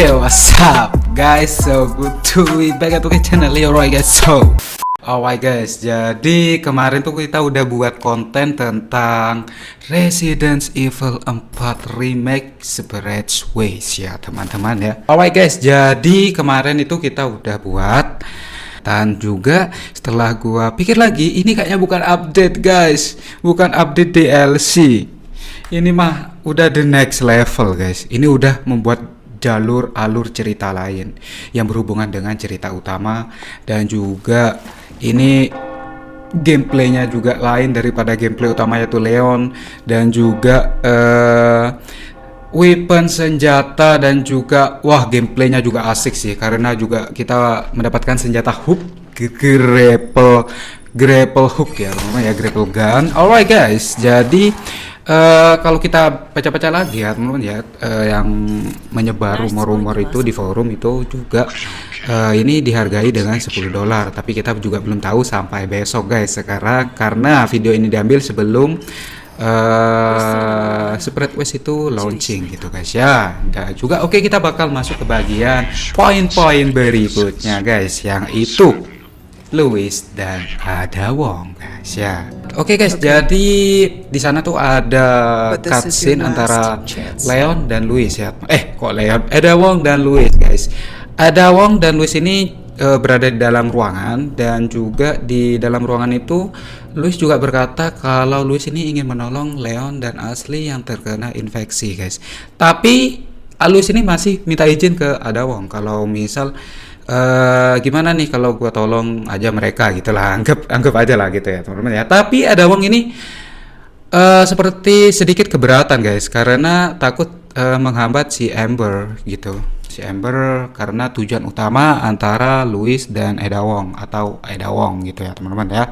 Hey, what's up guys? So good to be back at the channel Leroy guys. So alright guys, jadi kemarin tuh kita udah buat konten tentang Resident Evil 4 Remake Separate Ways ya teman-teman ya. Alright guys, jadi kemarin itu kita udah buat, dan juga setelah gua pikir lagi, ini kayaknya bukan update guys, bukan update DLC. Ini mah udah the next level guys. Ini udah membuat jalur alur cerita lain yang berhubungan dengan cerita utama, dan juga ini gameplaynya juga lain daripada gameplay utama yaitu Leon, dan juga weapon senjata, dan juga wah gameplaynya juga asik sih karena juga kita mendapatkan senjata hook, grapple hook ya namanya, grapple gun. Alright guys, jadi kalau kita baca-baca lagi ya teman-teman ya, yang menyebar rumor-rumor itu di forum itu juga ini dihargai dengan $10, tapi kita juga belum tahu sampai besok guys sekarang, karena video ini diambil sebelum Separate Ways itu launching gitu guys ya. Dan juga oke, kita bakal masuk ke bagian poin-poin berikutnya guys, yang itu Louis dan ada Wong guys ya. Oke guys, jadi di sana tuh ada cutscene antara Leon dan Louis ya. Kok Leon? Ada Wong dan Louis guys. Ada Wong dan Louis ini berada di dalam ruangan, dan juga di dalam ruangan itu Louis juga berkata kalau Louis ini ingin menolong Leon dan Ashley yang terkena infeksi guys. Tapi Louis ini masih minta izin ke ada Wong kalau misal gimana nih kalau gua tolong aja mereka gitulah, anggap aja lah gitu ya teman-teman ya. Tapi ada Wong ini seperti sedikit keberatan guys, karena takut menghambat si Amber gitu, si Amber, karena tujuan utama antara Louis dan Ada Wong atau Ada Wong gitu ya teman-teman ya.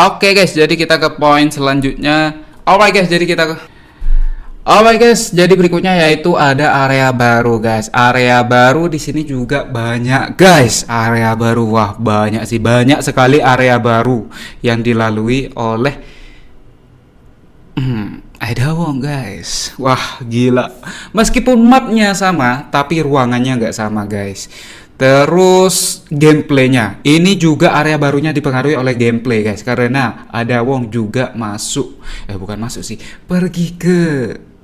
Oke guys, jadi kita ke poin selanjutnya. Alright guys, jadi berikutnya yaitu ada area baru guys. Area baru di sini juga banyak guys. Area baru, wah banyak sih, banyak sekali area baru yang dilalui oleh Ada Wong guys. Wah gila. Meskipun mapnya sama, tapi ruangannya nggak sama guys. Terus gameplaynya, ini juga area barunya dipengaruhi oleh gameplay guys, karena Ada Wong juga masuk, bukan masuk sih, pergi ke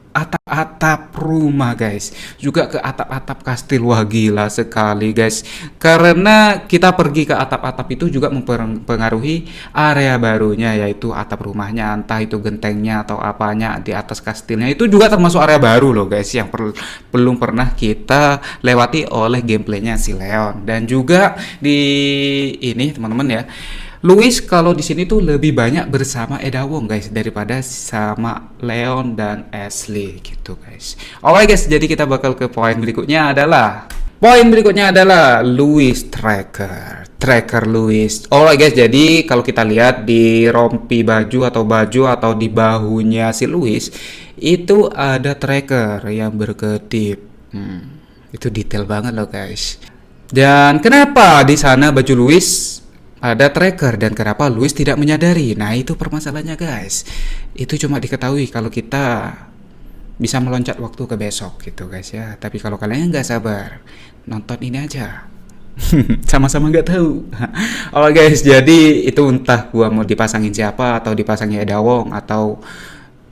atap-atap rumah guys, juga ke atap-atap kastil. Wah gila sekali guys, karena kita pergi ke atap-atap itu juga mempengaruhi area barunya, yaitu atap rumahnya, entah itu gentengnya atau apanya di atas kastilnya, itu juga termasuk area baru loh guys, yang belum pernah kita lewati oleh gameplaynya si Leon. Dan juga di ini teman-teman ya, Louis kalau di sini tuh lebih banyak bersama Ada Wong guys daripada sama Leon dan Ashley gitu guys. Alright guys, jadi kita bakal ke poin berikutnya adalah Louis tracker Louis. Alright guys, jadi kalau kita lihat di rompi baju atau di bahunya si Louis itu ada tracker yang berkedip. Itu detail banget loh guys. Dan kenapa di sana baju Louis ada tracker dan kenapa Louis tidak menyadari? Nah itu permasalahannya guys. Itu cuma diketahui kalau kita bisa meloncat waktu ke besok gitu guys ya. Tapi kalau kalian nggak sabar, nonton ini aja. Sama-sama nggak tahu. Oh guys, jadi itu entah gua mau dipasangin siapa, atau dipasangin Ada Wong, atau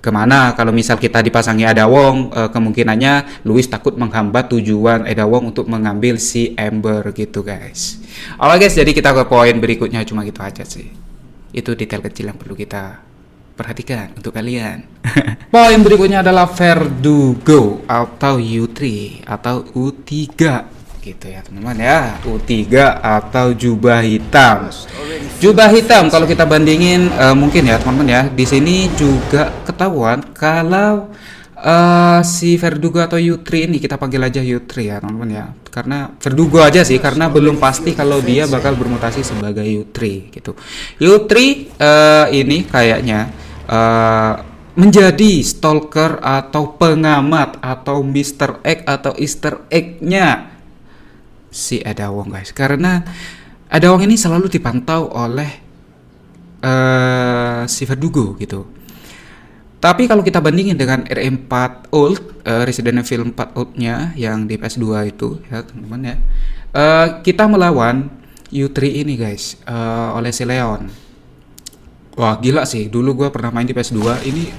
kemana. Kalau misal kita dipasangi Ada Wong, kemungkinannya Louis takut menghambat tujuan Ada Wong untuk mengambil si Amber gitu guys. Oke guys, jadi kita ke poin berikutnya, cuma gitu aja sih. Itu detail kecil yang perlu kita perhatikan untuk kalian. Poin berikutnya adalah Verdugo atau U3 atau U3 gitu ya teman-teman ya. U3 atau jubah hitam. Jubah hitam kalau kita bandingin mungkin ya teman-teman ya, di sini juga ketahuan kalau si Verdugo atau U3 ini, kita panggil aja U3 ya teman-teman ya, karena Verdugo aja sih, karena belum pasti kalau dia bakal bermutasi sebagai U3 gitu. U3 ini kayaknya menjadi stalker atau pengamat atau Mr. Egg atau Easter Egg-nya si Ada Wong guys, karena Ada Wong ini selalu dipantau oleh si Verdugo gitu. Tapi kalau kita bandingin dengan RE4 Ult, Resident Evil 4 Ult-nya yang di PS2 itu ya teman-teman ya. Kita melawan U3 ini guys, oleh si Leon. Wah gila sih, dulu gue pernah main di PS2, ini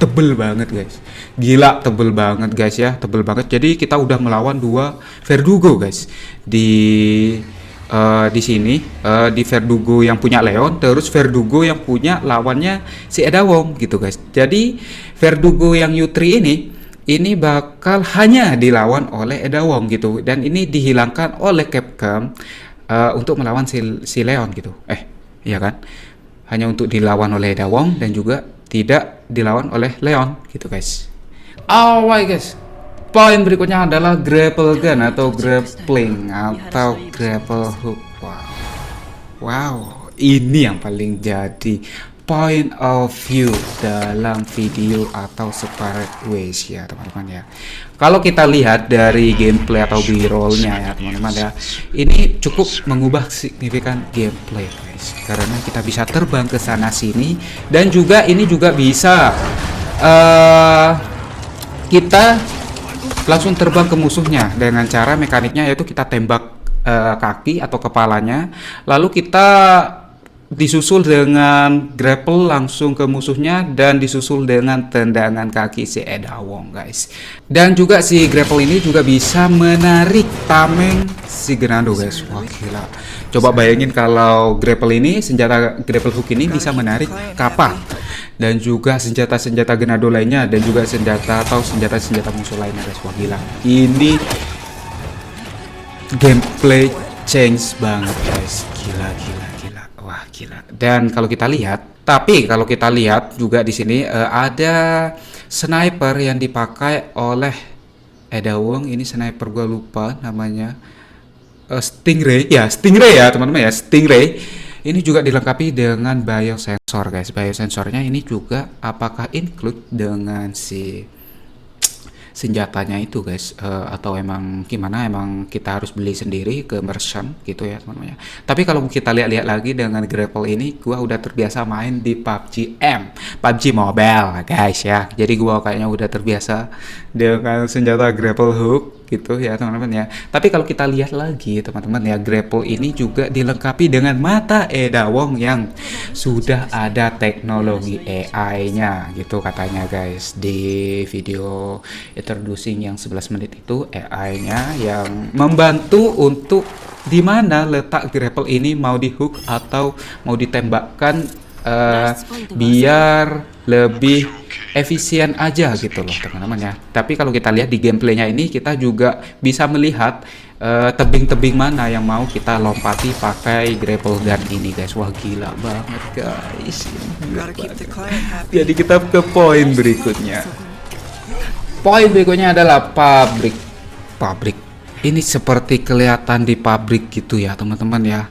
tebel banget guys. Gila tebel banget guys ya, tebel banget. Jadi kita udah melawan 2 Verdugo guys. Di sini di Verdugo yang punya Leon, terus Verdugo yang punya lawannya si Eda Wong gitu guys. Jadi Verdugo yang U3 ini bakal hanya dilawan oleh Eda Wong gitu, dan ini dihilangkan oleh Capcom untuk melawan si Leon gitu. Iya kan? Hanya untuk dilawan oleh Eda Wong dan juga tidak dilawan oleh Leon gitu guys. Alright guys. Poin berikutnya adalah grapple gun atau grappling atau grapple hook. Wow, ini yang paling jadi point of view dalam video atau separate ways ya teman-teman ya. Kalau kita lihat dari gameplay atau b-rollnya ya teman-teman ya, ini cukup mengubah signifikan gameplay guys, karena kita bisa terbang ke sana sini, dan juga ini juga bisa kita langsung terbang ke musuhnya dengan cara mekaniknya yaitu kita tembak kaki atau kepalanya, lalu kita disusul dengan grapple langsung ke musuhnya dan disusul dengan tendangan kaki si Eda Wong guys. Dan juga si grapple ini juga bisa menarik tameng si Genado guys. Wah gila. Coba bayangin kalau grapple ini, senjata grapple hook ini bisa menarik kapal dan juga senjata-senjata Genado lainnya, dan juga senjata-senjata musuh lainnya guys. Wah gila. Ini gameplay change banget guys. Gila. Wah gila. Dan kalau kita lihat, juga di sini ada sniper yang dipakai oleh Eda Wong. Ini sniper gua lupa namanya. Stingray ya teman-teman ya, Stingray. Ini juga dilengkapi dengan biosensor guys. Biosensornya ini juga apakah include dengan si senjatanya itu guys, atau emang gimana, emang kita harus beli sendiri ke merchant gitu ya teman-teman ya. Tapi kalau kita lihat-lihat lagi dengan grapple ini, gua udah terbiasa main di PUBG Mobile guys ya. Jadi gua kayaknya udah terbiasa dengan senjata grapple hook gitu ya teman-teman ya. Tapi kalau kita lihat lagi teman-teman ya, grapple ini juga dilengkapi dengan mata Eda Wong yang sudah ada teknologi AI-nya gitu katanya guys. Di video introducing yang 11 menit itu, AI-nya yang membantu untuk di mana letak grapple ini mau di hook atau mau ditembakkan, biar lebih efisien aja gitu loh teman-teman ya. Tapi kalau kita lihat di gameplaynya ini, kita juga bisa melihat tebing-tebing mana yang mau kita lompati pakai grapple gun ini guys. Wah gila banget guys. Jadi kita ke poin berikutnya. Poin berikutnya adalah pabrik. Ini seperti kelihatan di pabrik gitu ya teman-teman ya.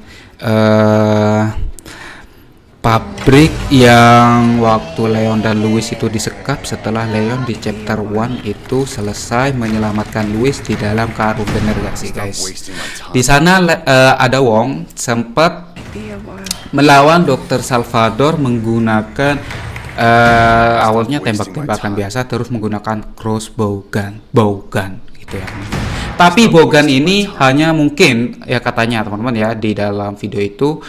Pabrik yang waktu Leon dan Louis itu disekap setelah Leon di chapter 1 itu selesai menyelamatkan Louis di dalam karung, bener gak sih guys? Di sana ada Wong sempat melawan Dr. Salvador menggunakan awalnya tembak-tembakan biasa, terus menggunakan crossbow gun gitu ya. Tapi bowgun ini hanya mungkin ya katanya teman-teman ya, di dalam video itu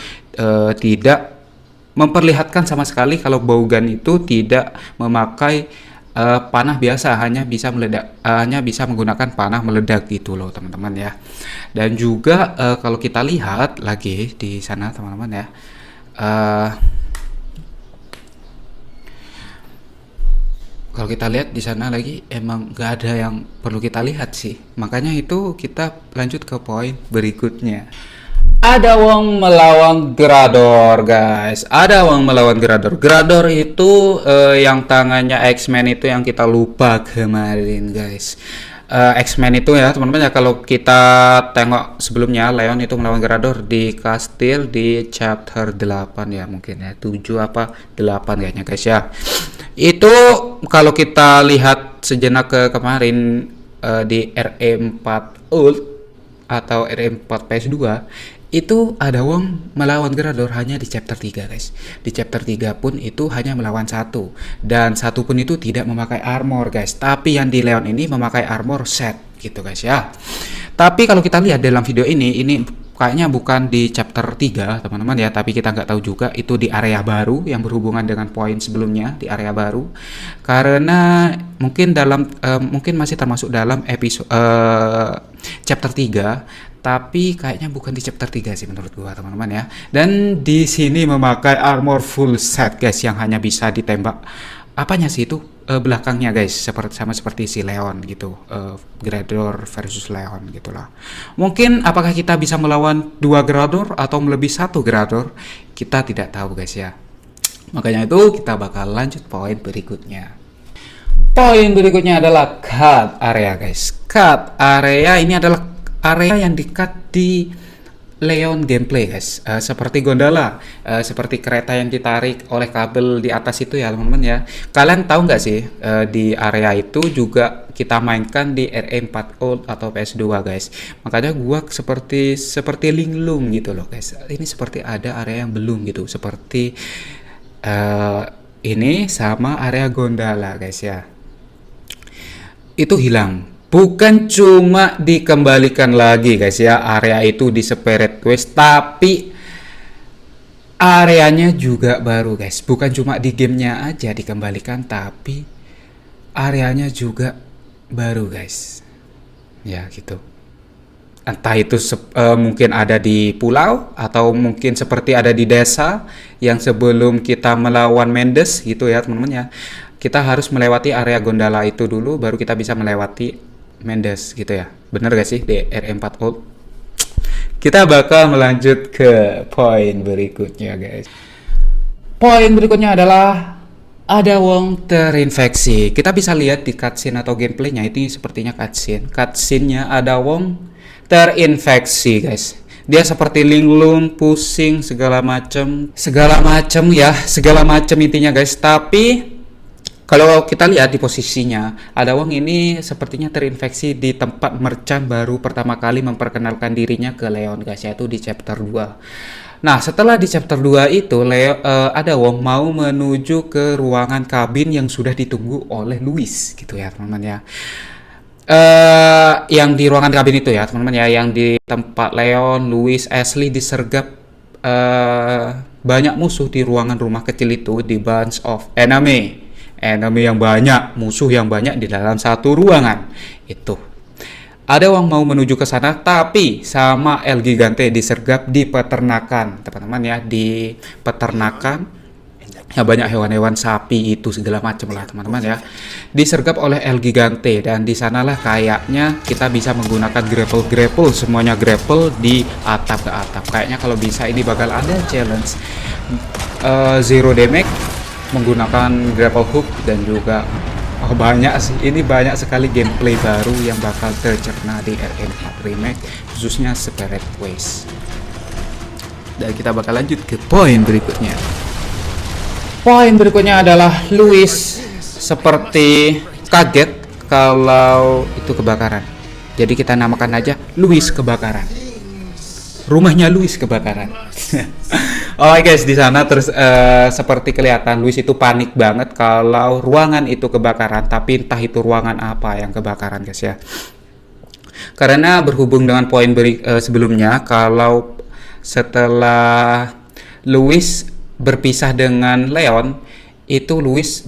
tidak memperlihatkan sama sekali kalau bowgun itu tidak memakai panah biasa, hanya bisa meledak, hanya bisa menggunakan panah meledak gitu loh teman-teman ya. Dan juga kalau kita lihat lagi di sana teman-teman ya, kalau kita lihat di sana lagi emang nggak ada yang perlu kita lihat sih. Makanya itu kita lanjut ke poin berikutnya. Ada Wong melawan Grador guys. Grador itu yang tangannya X-Men itu yang kita lupa kemarin guys. X-Men itu ya teman-teman ya, kalau kita tengok sebelumnya Leon itu melawan Grador di kastil di chapter 8 ya, mungkin ya 7 apa 8 kayaknya guys ya. Itu kalau kita lihat sejenak ke kemarin di RE4 Ult atau RE4 PS2 Itu ada wong melawan Grador hanya di chapter 3 guys. Di chapter 3 pun itu hanya melawan satu, dan satu pun itu tidak memakai armor guys. Tapi yang di Leon ini memakai armor set gitu guys ya. Tapi kalau kita lihat dalam video ini kayaknya bukan di chapter 3 teman-teman ya, tapi kita nggak tahu juga itu di area baru yang berhubungan dengan poin sebelumnya di area baru, karena mungkin mungkin masih termasuk dalam episode chapter 3, tapi kayaknya bukan di chapter 3 sih menurut gua teman-teman ya. Dan di sini memakai armor full set guys, yang hanya bisa ditembak apanya sih itu belakangnya guys, seperti si Leon gitu, Grador versus Leon gitulah. Mungkin apakah kita bisa melawan 2 Grador atau lebih 1 Grador, kita tidak tahu guys ya. Makanya itu kita bakal lanjut poin berikutnya. Poin berikutnya adalah cut area guys. Cut area ini adalah area yang di-cut di Leon gameplay guys, seperti gondola, seperti kereta yang ditarik oleh kabel di atas itu ya teman-teman ya. Kalian tahu nggak sih, di area itu juga kita mainkan di RE4 Old atau PS2 guys. Makanya gua seperti linglung gitu loh guys. Ini seperti ada area yang belum gitu, seperti ini sama area gondola guys ya. Itu hilang. Bukan cuma dikembalikan lagi guys ya area itu di Separate Quest, tapi areanya juga baru guys. Bukan cuma di gamenya aja dikembalikan, tapi areanya juga baru guys. Ya gitu. Entah itu mungkin ada di pulau, atau mungkin seperti ada di desa yang sebelum kita melawan Mendes gitu ya teman-teman ya. Kita harus melewati area gondola itu dulu, baru kita bisa melewati Mendes gitu ya. Bener gak sih di RE4 Old? Kita bakal melanjut ke poin berikutnya guys. Poin berikutnya adalah ada wong terinfeksi. Kita bisa lihat di cutscene atau gameplaynya, itu sepertinya cutscene. Cutscene-nya ada wong terinfeksi guys. Dia seperti linglung, pusing, segala macem intinya guys. Tapi kalau kita lihat di posisinya, ada wong ini sepertinya terinfeksi di tempat merchant baru pertama kali memperkenalkan dirinya ke Leon guys, yaitu di chapter 2. Nah, setelah di chapter 2 itu, ada wong mau menuju ke ruangan kabin yang sudah ditunggu oleh Louis gitu ya teman-teman ya. Yang di ruangan kabin itu ya teman-teman ya, yang di tempat Leon, Louis, Ashley disergap banyak musuh di ruangan rumah kecil itu, di bunch of enemy yang banyak, musuh yang banyak di dalam satu ruangan itu. Ada yang mau menuju ke sana, tapi sama El Gigante disergap di peternakan teman-teman ya, di peternakan ya, banyak hewan-hewan sapi itu segala macam lah teman-teman ya, disergap oleh El Gigante. Dan di sanalah kayaknya kita bisa menggunakan grapple, semuanya grapple di atap ke atap. Kayaknya kalau bisa ini bakal ada challenge zero damage menggunakan grapple hook, dan juga banyak sih, ini banyak sekali gameplay baru yang bakal tercerna di RE4 Remake, khususnya Separate Quest. Dan kita bakal lanjut ke poin berikutnya. Poin berikutnya adalah Louis seperti kaget kalau itu kebakaran. Jadi kita namakan aja Louis kebakaran. Rumahnya Louis kebakaran. Oh guys, di sana terus seperti kelihatan Louis itu panik banget kalau ruangan itu kebakaran, tapi entah itu ruangan apa yang kebakaran guys ya. Karena berhubung dengan poin sebelumnya, kalau setelah Louis berpisah dengan Leon, itu Louis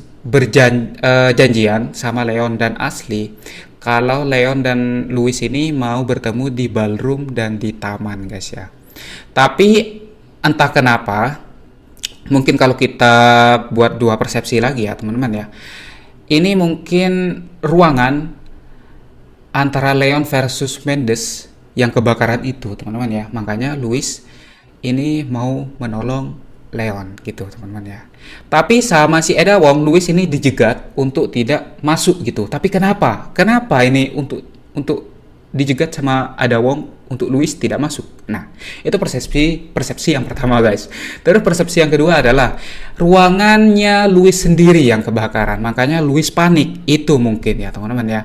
janjian sama Leon dan Ashley kalau Leon dan Louis ini mau bertemu di ballroom dan di taman guys ya. Tapi entah kenapa, mungkin kalau kita buat dua persepsi lagi ya teman-teman ya, ini mungkin ruangan antara Leon versus Mendes yang kebakaran itu teman-teman ya. Makanya Louis ini mau menolong Leon gitu teman-teman ya. Tapi sama si Eda Wong, Louis ini dijegat untuk tidak masuk gitu. Tapi kenapa ini untuk dijegat sama Eda Wong untuk Louis tidak masuk? Nah, itu persepsi yang pertama guys. Terus persepsi yang kedua adalah ruangannya Louis sendiri yang kebakaran, makanya Louis panik. Itu mungkin ya teman-teman ya.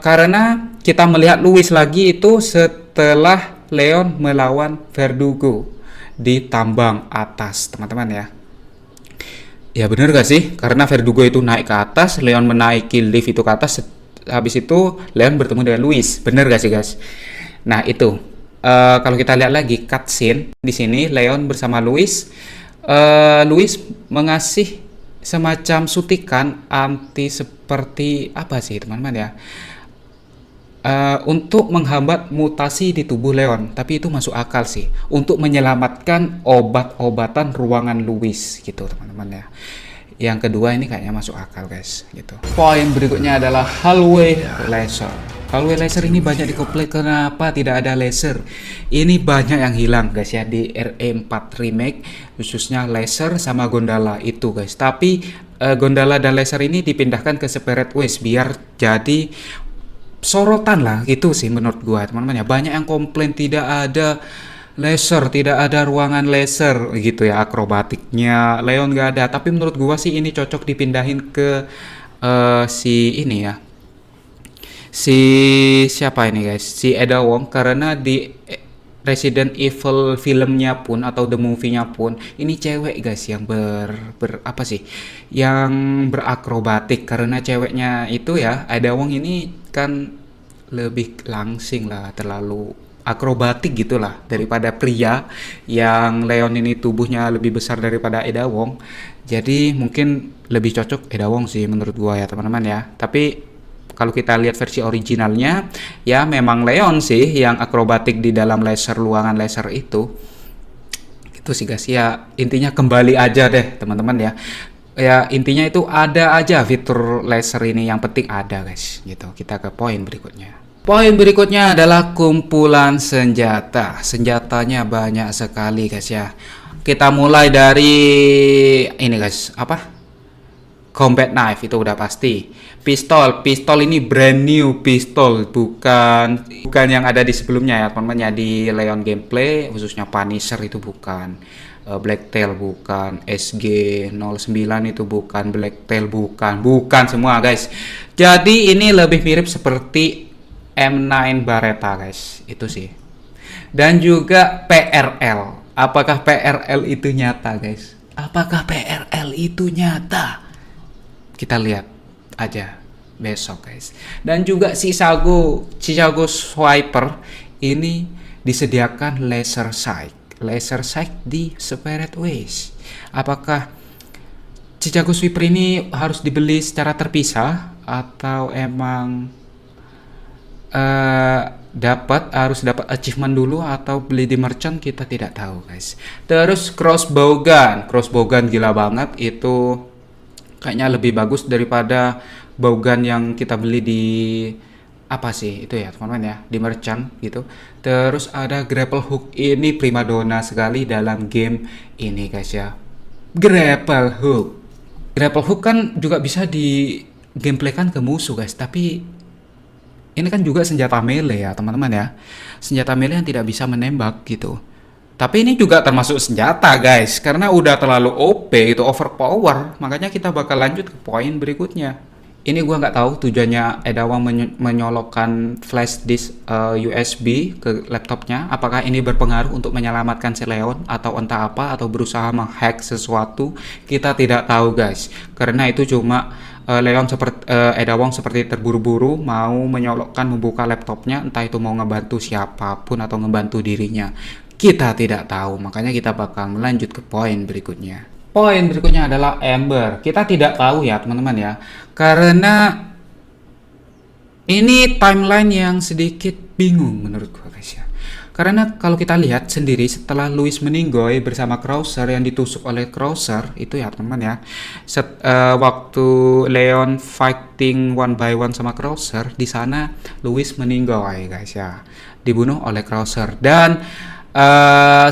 Karena kita melihat Louis lagi itu setelah Leon melawan Verdugo di tambang atas, teman-teman ya. Ya bener gak sih? Karena Verdugo itu naik ke atas, Leon menaiki lift itu ke atas, habis itu Leon bertemu dengan Luis. Bener gak sih guys? Nah itu, kalau kita lihat lagi cutscene di sini, Leon bersama Luis, Luis mengasih semacam sutikan anti seperti apa sih teman-teman ya? Untuk menghambat mutasi di tubuh Leon, tapi itu masuk akal sih untuk menyelamatkan obat-obatan ruangan Louis gitu teman-teman ya. Yang kedua ini kayaknya masuk akal guys gitu. Poin berikutnya adalah hallway laser. Hallway laser ini banyak dikomplain kenapa tidak ada laser. Ini banyak yang hilang guys ya di RE4 remake, khususnya laser sama gondola itu guys. Tapi gondola dan laser ini dipindahkan ke Separate Ways biar jadi sorotan lah gitu sih menurut gua teman-teman ya. Banyak yang komplain tidak ada laser, tidak ada ruangan laser gitu ya, akrobatiknya Leon nggak ada. Tapi menurut gua sih ini cocok dipindahin ke si ini ya, si siapa ini guys, si Eda Wong, karena di Resident Evil filmnya pun atau the movie-nya pun ini cewek guys yang apa sih, yang berakrobatik. Karena ceweknya itu ya, Eda Wong ini kan lebih langsing lah, terlalu akrobatik gitulah daripada pria yang Leon ini tubuhnya lebih besar daripada Eda Wong. Jadi mungkin lebih cocok Eda Wong sih menurut gua ya teman-teman ya. Tapi kalau kita lihat versi originalnya, ya memang Leon sih yang akrobatik di dalam laser, ruangan laser itu. Itu sih guys ya, intinya kembali aja deh teman-teman ya. Ya intinya itu ada aja fitur laser ini, yang penting ada guys gitu. Kita ke poin berikutnya. Poin berikutnya adalah kumpulan senjata. Senjatanya banyak sekali guys ya. Kita mulai dari ini guys, apa? Combat knife itu udah pasti. Pistol ini brand new pistol, bukan yang ada di sebelumnya ya teman-teman ya, di Leon gameplay khususnya Punisher itu bukan, Blacktail bukan, SG09 itu bukan, Blacktail bukan semua guys. Jadi ini lebih mirip seperti M9 Beretta guys, itu sih. Dan juga PRL. Apakah PRL itu nyata guys? Apakah PRL itu nyata? Kita lihat aja besok guys. Dan juga Chisago Swiper ini disediakan laser sight di Separate Ways. Apakah Chisago Swiper ini harus dibeli secara terpisah atau emang harus dapat achievement dulu atau beli di merchant, kita tidak tahu guys. Terus crossbow gun gila banget, itu kayaknya lebih bagus daripada bowgun yang kita beli di apa sih itu ya teman-teman ya, di merchant gitu. Terus ada grapple hook, ini primadona sekali dalam game ini guys ya. Grapple hook kan juga bisa di gameplaykan ke musuh guys, tapi ini kan juga senjata melee ya teman-teman ya, senjata melee yang tidak bisa menembak gitu. Tapi ini juga termasuk senjata guys, karena udah terlalu OP, itu overpower. Makanya kita bakal lanjut ke poin berikutnya. Ini gua nggak tahu tujuannya Eda Wong menyolokkan flash disk USB ke laptopnya. Apakah ini berpengaruh untuk menyelamatkan si Leon atau entah apa, atau berusaha menghack sesuatu? Kita tidak tahu guys. Karena itu cuma Eda Wong seperti terburu-buru mau menyolokkan, membuka laptopnya, entah itu mau ngebantu siapapun atau ngebantu dirinya. Kita tidak tahu, makanya kita bakal melanjut ke poin berikutnya. Poin berikutnya adalah Ember. Kita tidak tahu ya teman-teman ya, karena ini timeline yang sedikit bingung menurut gua guys ya. Karena kalau kita lihat sendiri, setelah Louis meninggoy bersama Krauser yang ditusuk oleh Krauser itu ya teman-teman ya, waktu Leon fighting one by one sama Krauser, di sana Louis meninggoy guys ya, dibunuh oleh Krauser. Dan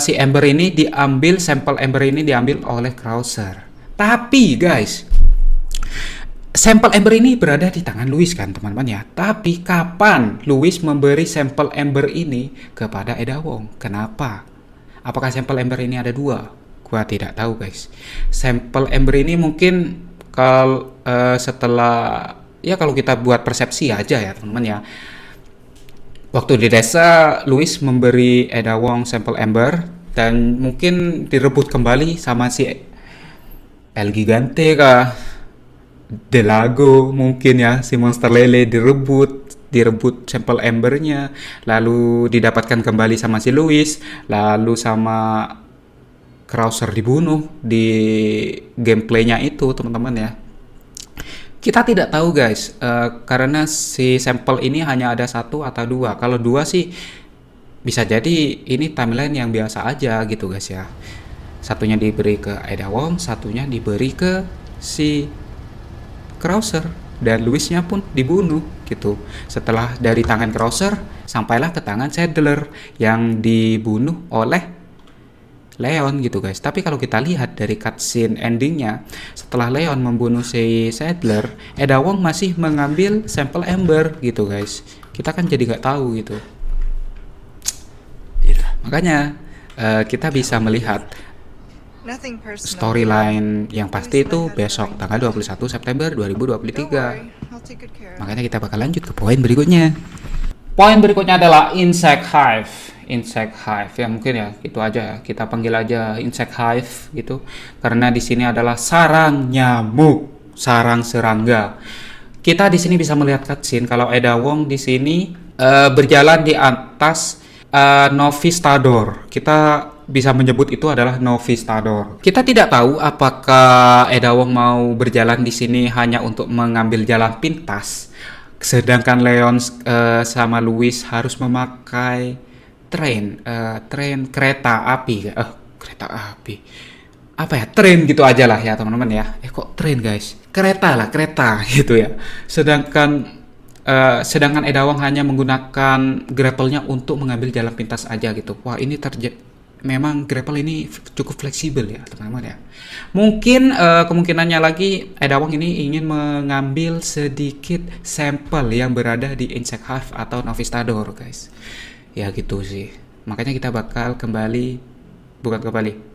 si Ember ini diambil, sampel Ember ini diambil oleh Krauser. Tapi guys, sampel Ember ini berada di tangan Louis kan teman-teman ya. Tapi kapan Louis memberi sampel Ember ini kepada Eda Wong? Kenapa? Apakah sampel Ember ini ada dua? Gua tidak tahu guys. Sampel Ember ini mungkin setelah ya, kalau kita buat persepsi aja ya teman-teman ya, Waktu di desa, Louis memberi Eda Wong sampel ember dan mungkin direbut kembali sama si El Gigante kah, Delago mungkin ya, si monster lele direbut sampel embernya, lalu didapatkan kembali sama si Louis, lalu sama Krauser dibunuh di gameplaynya itu teman-teman ya. Kita tidak tahu guys, karena si sampel ini hanya ada satu atau dua. Kalau dua sih bisa jadi ini timeline yang biasa aja gitu guys ya. Satunya diberi ke Ada Wong, satunya diberi ke si Krauser, dan Louisnya pun dibunuh gitu. Setelah dari tangan Krauser sampailah ke tangan Sadler yang dibunuh oleh Leon gitu guys. Tapi kalau kita lihat dari cutscene endingnya, setelah Leon membunuh si Sadler, Ada Wong masih mengambil sampel ember gitu guys. Kita kan jadi nggak tahu gitu. Makanya kita bisa melihat storyline yang pasti itu besok tanggal 21 September 2023. Makanya kita bakal lanjut ke poin berikutnya. Poin berikutnya adalah Insect Hive. Insect Hive ya, mungkin ya itu aja ya. Kita panggil aja Insect Hive gitu. Karena di sini adalah sarang nyamuk, sarang serangga. Kita di sini bisa melihat cutscene kalau Ada Wong di sini berjalan di atas Novistador. Kita bisa menyebut itu adalah Novistador. Kita tidak tahu apakah Ada Wong mau berjalan di sini hanya untuk mengambil jalan pintas, sedangkan Leon sama Louis harus memakai train kereta api. Kereta api. Apa ya? Train gitu aja lah ya teman-teman ya. Kok train guys? Kereta lah, kereta gitu ya. Sedangkan Ada Wong hanya menggunakan grapple-nya untuk mengambil jalan pintas aja gitu. Wah, ini memang grapple ini cukup fleksibel ya teman-teman ya. Mungkin kemungkinannya lagi Ada Wong ini ingin mengambil sedikit sampel yang berada di Insect Hive atau Novistador guys. Ya gitu sih. Makanya kita bakal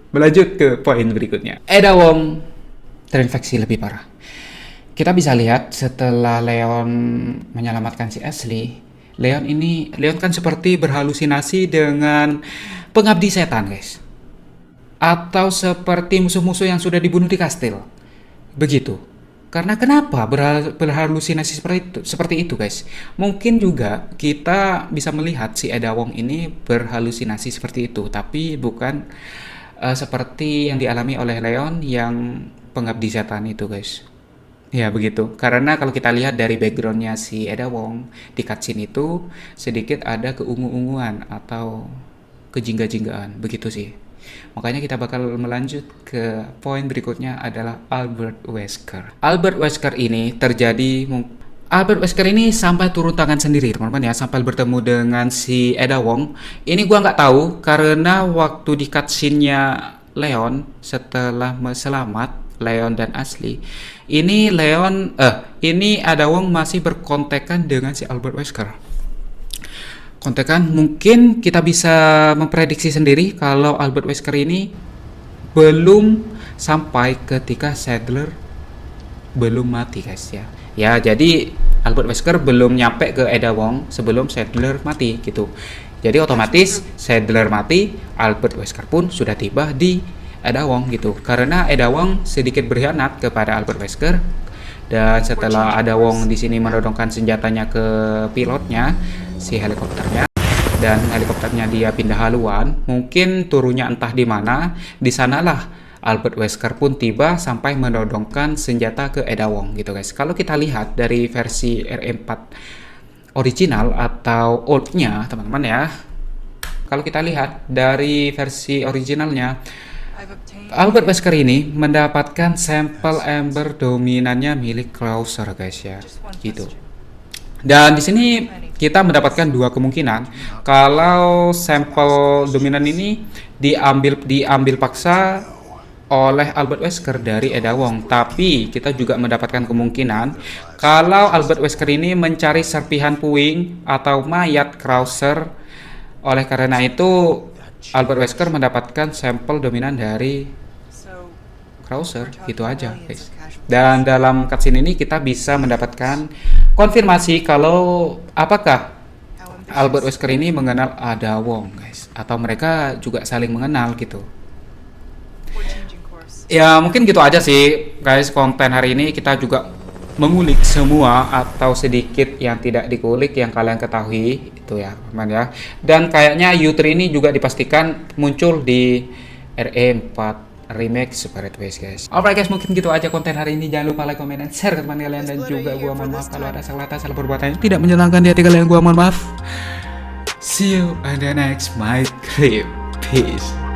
berlanjut ke poin berikutnya. Ada Wong terinfeksi lebih parah. Kita bisa lihat setelah Leon menyelamatkan si Ashley, Leon kan seperti berhalusinasi dengan pengabdi setan guys, atau seperti musuh-musuh yang sudah dibunuh di kastil begitu. Karena kenapa berhalusinasi seperti itu guys? Mungkin juga kita bisa melihat si Ada Wong ini berhalusinasi seperti itu, tapi bukan seperti yang dialami oleh Leon yang pengabdi setan itu guys. Ya begitu, karena kalau kita lihat dari backgroundnya si Ada Wong di cutscene itu sedikit ada keungu-unguan atau kejingga-jinggaan, begitu sih. Makanya kita bakal melanjut ke poin berikutnya adalah Albert Wesker. Albert Wesker ini sampai turun tangan sendiri teman-teman ya, sampai bertemu dengan si Ada Wong. Ini gua nggak tahu karena waktu di cutscene-nya Leon setelah selamat Leon dan Ashley, ini Ada Wong masih berkontekan dengan si Albert Wesker. Kontekan mungkin kita bisa memprediksi sendiri kalau Albert Wesker ini belum sampai ketika Sadler belum mati guys ya. Ya jadi Albert Wesker belum nyampe ke Ada Wong sebelum Sadler mati gitu. Jadi otomatis Sadler mati, Albert Wesker pun sudah tiba di Ada Wong gitu. Karena Ada Wong sedikit berkhianat kepada Albert Wesker, dan setelah Ada Wong di sini menodongkan senjatanya ke pilotnya, si helikopternya, dan helikopternya dia pindah haluan, mungkin turunnya entah di mana, di sanalah Albert Wesker pun tiba sampai menodongkan senjata ke Ada Wong gitu guys. Kalau kita lihat dari versi RE4 original atau old-nya teman-teman ya, kalau kita lihat dari versi originalnya, Albert Wesker ini mendapatkan sampel ember dominannya milik Krauser guys ya, gitu. Dan di sini kita mendapatkan dua kemungkinan kalau sampel dominan ini diambil paksa oleh Albert Wesker dari Ada Wong. Tapi kita juga mendapatkan kemungkinan kalau Albert Wesker ini mencari serpihan puing atau mayat Krauser. Oleh karena itu Albert Wesker mendapatkan sampel dominan dari Krauser, gitu aja guys. Dan dalam cutscene ini kita bisa mendapatkan konfirmasi kalau apakah Albert Wesker ini mengenal Ada Wong, guys, atau mereka juga saling mengenal gitu. Ya mungkin gitu aja sih guys, konten hari ini kita juga mengulik semua atau sedikit yang tidak dikulik yang kalian ketahui itu ya teman ya. Dan kayaknya U3 ini juga dipastikan muncul di RE4 remake Super Red West, guys. Alright guys, mungkin gitu aja konten hari ini. Jangan lupa like, comment, dan share ke teman kalian. Dan juga gua mohon maaf kalau ada salah kata, salah perbuatan yang tidak menyenangkan di hati kalian. Gua mohon maaf. See you on the next My Crib. Peace.